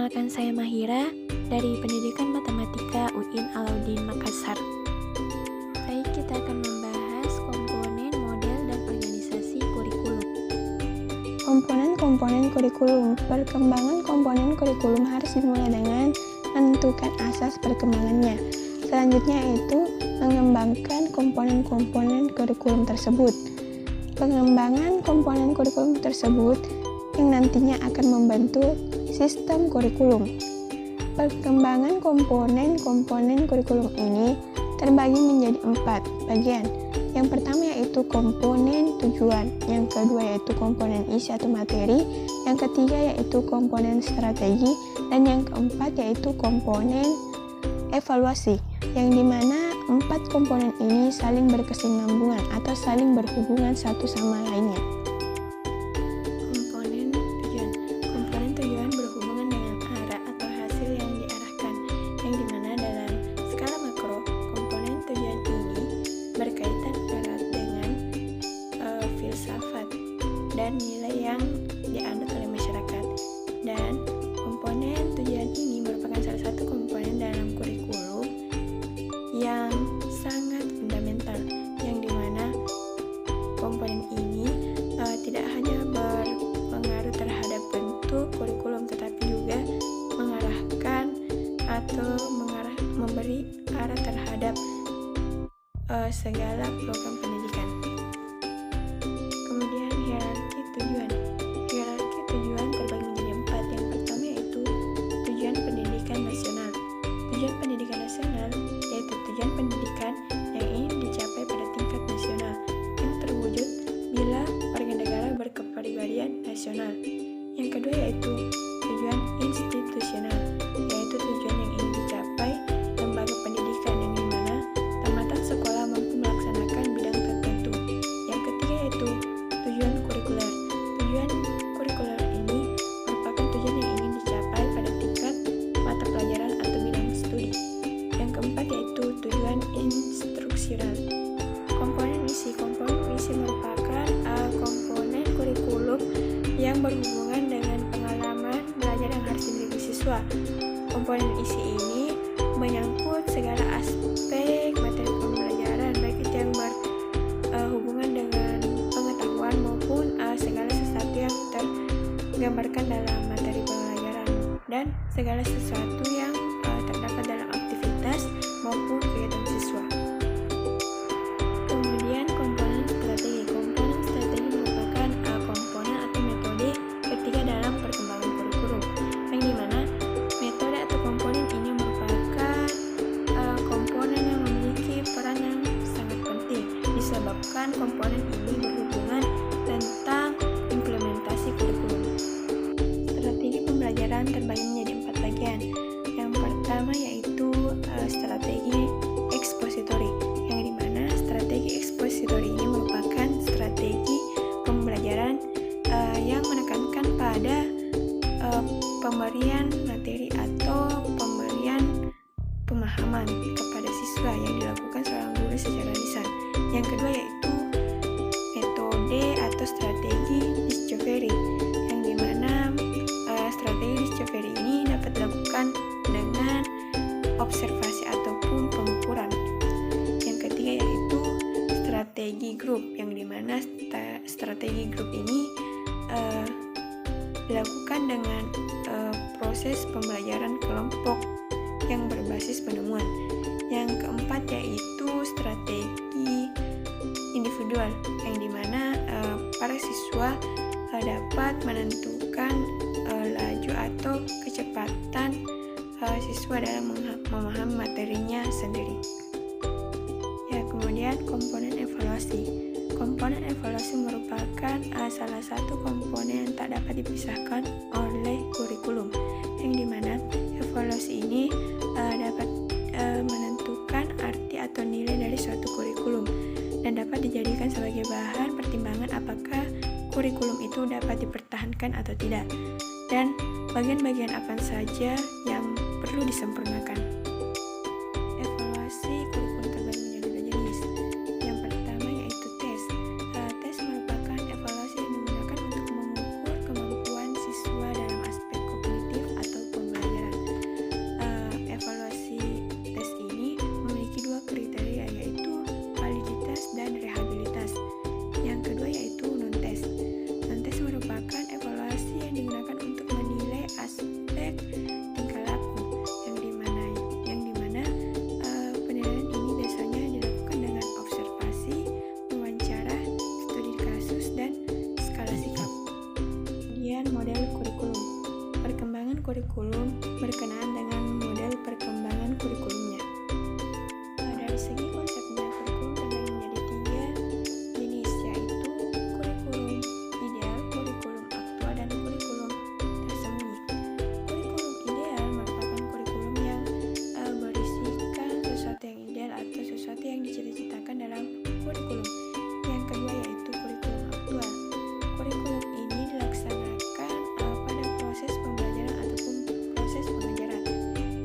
Perkenalkan, saya Mahira dari Pendidikan Matematika UIN Alauddin Makassar. Baik, kita akan membahas komponen, model, dan organisasi kurikulum. Komponen kurikulum. Perkembangan komponen kurikulum harus dimulai dengan menentukan asas perkembangannya. Selanjutnya yaitu mengembangkan komponen-komponen kurikulum tersebut. Pengembangan komponen kurikulum tersebut yang nantinya akan membentuk sistem kurikulum. Perkembangan komponen-komponen kurikulum ini terbagi menjadi 4 bagian. Yang pertama yaitu komponen tujuan, yang kedua yaitu komponen isi atau materi, yang ketiga yaitu komponen strategi, dan yang keempat yaitu komponen evaluasi, yang dimana 4 komponen ini saling berkesinambungan atau saling berhubungan satu sama lainnya. Komponen tujuan berhubungan dengan arah atau hasil yang diarahkan, yang dimana dalam skala makro, komponen tujuan ini berkaitan erat dengan filsafat dan nilai yang dianut oleh masyarakat. Dan komponen tujuan ini merupakan salah satu komponen dalam kurikulum yang sangat fundamental, yang dimana komponen ini tidak hanya berpengaruh terhadap bentuk kurikulum, tetapi juga mengarahkan atau memberi arah terhadap segala program pendidikan. Kemudian hierarki tujuan. Hierarki tujuan terbagi menjadi 4. Yang pertama yaitu tujuan pendidikan nasional. Tujuan pendidikan nasional yaitu tujuan pendidikan yang ingin dicapai pada tingkat nasional, yang terwujud bila warga negara berkepribadian nasional. Yang kedua yaitu tujuan institusional, yaitu tujuan yang ingin dicapai lembaga pendidikan, yang dimana tamatan sekolah mampu melaksanakan bidang tertentu. Yang ketiga yaitu tujuan kurikuler. Tujuan kurikuler ini merupakan tujuan yang ingin dicapai pada tingkat mata pelajaran atau bidang studi. Yang keempat yaitu tujuan instruksional. Komponen isi merupakan komponen kurikulum yang berhubungan dengan pengalaman belajar yang harus dimiliki siswa. Komponen isi ini menyangkut segala aspek materi pembelajaran, baik itu yang berhubungan dengan pengetahuan maupun segala sesuatu yang tergambarkan dalam materi pembelajaran, dan segala sesuatu yang terdapat dalam aktivitas maupun kegiatan siswa. Kemudian komponen strategi. Komponen strategi merupakan komponen atau metode ketiga dalam perkembangan kurikulum, yang dimana metode atau komponen ini merupakan komponen yang memiliki peran yang sangat penting, disebabkan komponen ini berhubungan tentang implementasi kurikulum. Strategi pembelajaran terbagi menjadi 4 bagian. Yang pertama yaitu strategi ekspositori, yang dimana strategi ekspositori ini merupakan strategi pembelajaran yang menekankan pada pemberian materi atau pemberian pemahaman kepada siswa yang dilakukan seorang guru secara lisan. Yang kedua yaitu metode atau strategi discovery, yang dimana strategi discovery ini dapat dilakukan dengan observasi ataupun pengukuran. Yang ketiga yaitu strategi grup, yang dimana strategi grup ini dilakukan dengan proses pembelajaran kelompok yang berbasis penemuan. Yang keempat yaitu strategi individual, yang dimana para siswa dapat menentukan laju atau kecepatan siswa dalam memahami materinya sendiri. Ya, kemudian komponen evaluasi. Komponen evaluasi merupakan salah satu komponen yang tak dapat dipisahkan oleh kurikulum, yang dimana evaluasi ini dapat menentukan arti atau nilai dari suatu kurikulum dan dapat dijadikan sebagai bahan pertimbangan apakah kurikulum itu dapat dipertahankan atau tidak, dan bagian-bagian apa saja yang perlu disempurnakan. Evaluasi kurikulum terbagi menjadi 2 jenis. Yang pertama yaitu tes. Tes merupakan evaluasi yang digunakan untuk mengukur kemampuan siswa dalam aspek kognitif atau pembelajaran. kurikulum berkenaan dengan model perkembangan kurikulumnya. Dari segi konsepnya, kurikulum terbagi menjadi 3 jenis, yaitu kurikulum ideal, kurikulum aktual, dan kurikulum tersembunyi. Kurikulum ideal merupakan kurikulum yang berisikan sesuatu yang ideal atau sesuatu yang dicita-citakan dalam kurikulum. Yang kedua yaitu kurikulum aktual. Kurikulum ini dilaksanakan pada proses pembelajaran ataupun proses pengajaran.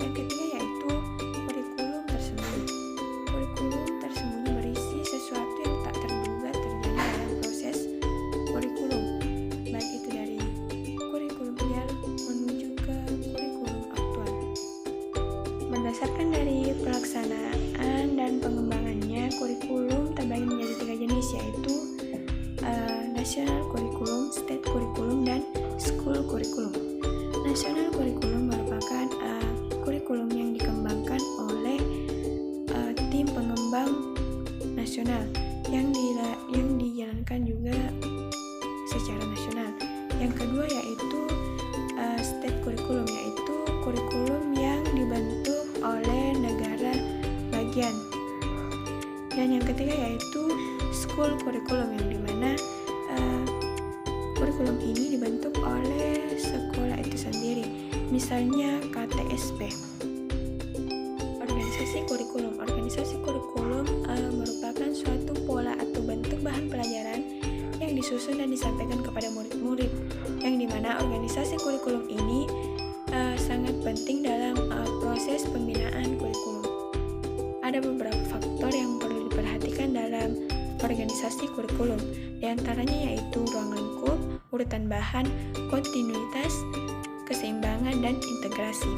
Yang ketiga yaitu kurikulum tersembunyi. Kurikulum tersembunyi berisi sesuatu yang tak terduga terjadi dalam proses kurikulum, baik itu dari kurikulum ideal menuju ke kurikulum aktual. Berdasarkan dari pelaksanaan dan pengembangannya, kurikulum terbagi menjadi 3 jenis, yaitu national kurikulum, state kurikulum, dan school kurikulum. National kurikulum merupakan kurikulum yang dikembangkan oleh tim pengembang nasional yang dijalankan juga secara nasional. Yang kedua yaitu state kurikulum, yaitu kurikulum yang dibentuk oleh negara bagian. Dan yang ketiga yaitu school kurikulum, yang dimana kurikulum ini dibentuk oleh sekolah itu sendiri, misalnya KTSP. Organisasi kurikulum. Organisasi kurikulum merupakan suatu pola atau bentuk bahan pelajaran yang disusun dan disampaikan kepada murid-murid, yang dimana organisasi kurikulum ini sangat penting dalam proses pembinaan kurikulum. Ada beberapa faktor yang perlu diperhatikan dalam organisasi kurikulum, diantaranya yaitu ruang lingkup, urutan bahan, kontinuitas, keseimbangan, dan integrasi.